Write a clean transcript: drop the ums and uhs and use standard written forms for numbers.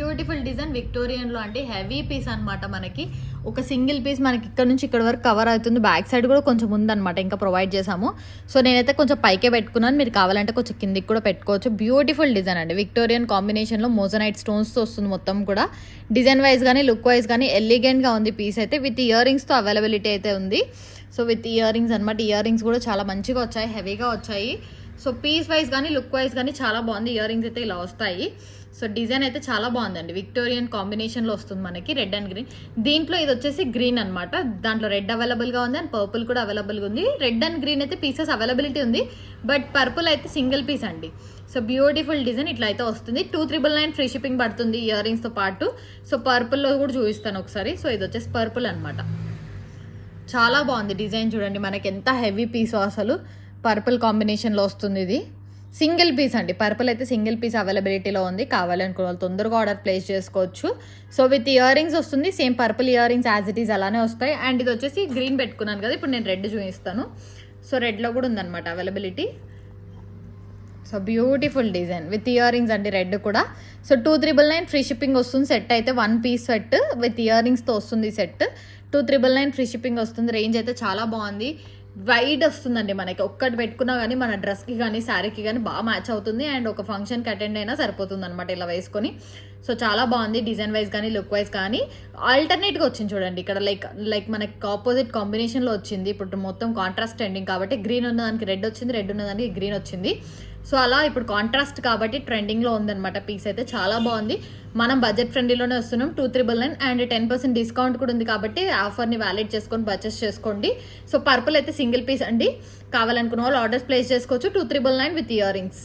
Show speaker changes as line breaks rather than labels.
Beautiful design Victorian లో అంటే heavy piece అనమాట. మనకి ఒక సింగిల్ పీస్ మనకి ఇక్కడ నుంచి ఇక్కడ వరకు కవర్ అవుతుంది. బ్యాక్ సైడ్ కూడా కొంచెం ఉందన్నమాట, ఇంకా ప్రొవైడ్ చేసాము. సో నేనైతే కొంచెం పైకే పెట్టుకున్నాను, మీరు కావాలంటే కొంచెం కిందికి కూడా పెట్టుకోవచ్చు. బ్యూటిఫుల్ డిజైన్ అండి, విక్టోరియన్ కాంబినేషన్లో మోజనైట్ స్టోన్స్తో వస్తుంది మొత్తం కూడా. డిజైన్ వైజ్ కానీ లుక్ వైజ్ కానీ ఎలిగెంట్గా ఉంది పీస్ అయితే. విత్ ఇయర్ రింగ్స్తో అవైలబిలిటీ అయితే ఉంది. సో విత్ ఇయర్ రింగ్స్ అనమాట. ఇయర్ రింగ్స్ కూడా చాలా మంచిగా వచ్చాయి, హెవీగా వచ్చాయి. సో పీస్ వైజ్ కానీ లుక్ వైజ్ కానీ చాలా బాగుంది. ఇయర్ రింగ్స్ అయితే ఇలా వస్తాయి. సో డిజైన్ అయితే చాలా బాగుందండి, విక్టోరియన్ కాంబినేషన్లో వస్తుంది మనకి, రెడ్ అండ్ గ్రీన్. దీంట్లో ఇది వచ్చేసి గ్రీన్ అనమాట, దాంట్లో రెడ్ అవైలబుల్గా ఉంది అండ్ పర్పుల్ కూడా అవైలబుల్గా ఉంది. రెడ్ అండ్ గ్రీన్ అయితే పీసెస్ అవైలబిలిటీ ఉంది, బట్ పర్పుల్ అయితే సింగిల్ పీస్ అండి. సో బ్యూటిఫుల్ డిజైన్ ఇట్లా అయితే వస్తుంది. 299 ఫ్రీ షిప్పింగ్ పడుతుంది ఇయర్ రింగ్స్తో పాటు. సో పర్పుల్లో కూడా చూపిస్తాను ఒకసారి. సో ఇది వచ్చేసి పర్పుల్ అనమాట, చాలా బాగుంది డిజైన్. చూడండి మనకి ఎంత హెవీ పీస్ అసలు, పర్పుల్ కాంబినేషన్లో వస్తుంది. ఇది సింగిల్ పీస్ అండి, పర్పుల్ అయితే సింగిల్ పీస్ అవైలబిలిటీలో ఉంది. కావాలనుకున్న వాళ్ళు తొందరగా ఆర్డర్ ప్లేస్ చేసుకోవచ్చు. సో విత్ ఇయర్ రింగ్స్ వస్తుంది, same purple ear rings as it is అలానే వస్తాయి. అండ్ ఇది వచ్చేసి గ్రీన్ పెట్టుకున్నాను కదా, ఇప్పుడు నేను రెడ్ చూపిస్తాను. సో రెడ్లో కూడా ఉందన్నమాట availability. So beautiful design with ear rings అండి, రెడ్ కూడా. సో 2399 ఫ్రీ షిప్పింగ్ వస్తుంది. సెట్ అయితే 1 పీస్ సెట్ విత్ ఇయర్ రింగ్స్తో వస్తుంది. సెట్ 2399 ఫ్రీ షిప్పింగ్ వస్తుంది. రేంజ్ అయితే చాలా బాగుంది, వైడ్ వస్తుందండి మనకి. ఒక్కటి పెట్టుకున్నా కానీ మన డ్రెస్కి కానీ శారీకి కానీ బాగా మ్యాచ్ అవుతుంది. అండ్ ఒక ఫంక్షన్కి అటెండ్ అయినా సరిపోతుంది అనమాట ఇలా వేసుకొని. సో చాలా బాగుంది డిజైన్ వైజ్ కానీ లుక్ వైజ్ కానీ. ఆల్టర్నేట్గా వచ్చింది చూడండి ఇక్కడ, లైక్ మనకి ఆపోజిట్ కాంబినేషన్లో వచ్చింది. ఇప్పుడు మొత్తం కాంట్రాస్ట్ ట్రెండింగ్ కాబట్టి గ్రీన్ ఉన్నదానికి రెడ్ వచ్చింది, రెడ్ ఉన్నదానికి గ్రీన్ వచ్చింది. సో అలా ఇప్పుడు కాంట్రాస్ట్ కాబట్టి ట్రెండింగ్లో ఉందన్నమాట. పీస్ అయితే చాలా బాగుంది. మనం బడ్జెట్ ఫ్రెండ్లీలోనే వస్తున్నాం. 2399 అండ్ 10% డిస్కౌంట్ కూడా ఉంది కాబట్టి ఆఫర్ని వ్యాలిడ్ చేసుకొని పర్చేస్ చేసుకోండి. సో పర్పుల్ అయితే సింగిల్ పీస్ అండి, కావాలనుకున్న వాళ్ళు ఆర్డర్స్ ప్లేస్ చేసుకోవచ్చు. 2399 విత్ ఇయర్ రింగ్స్.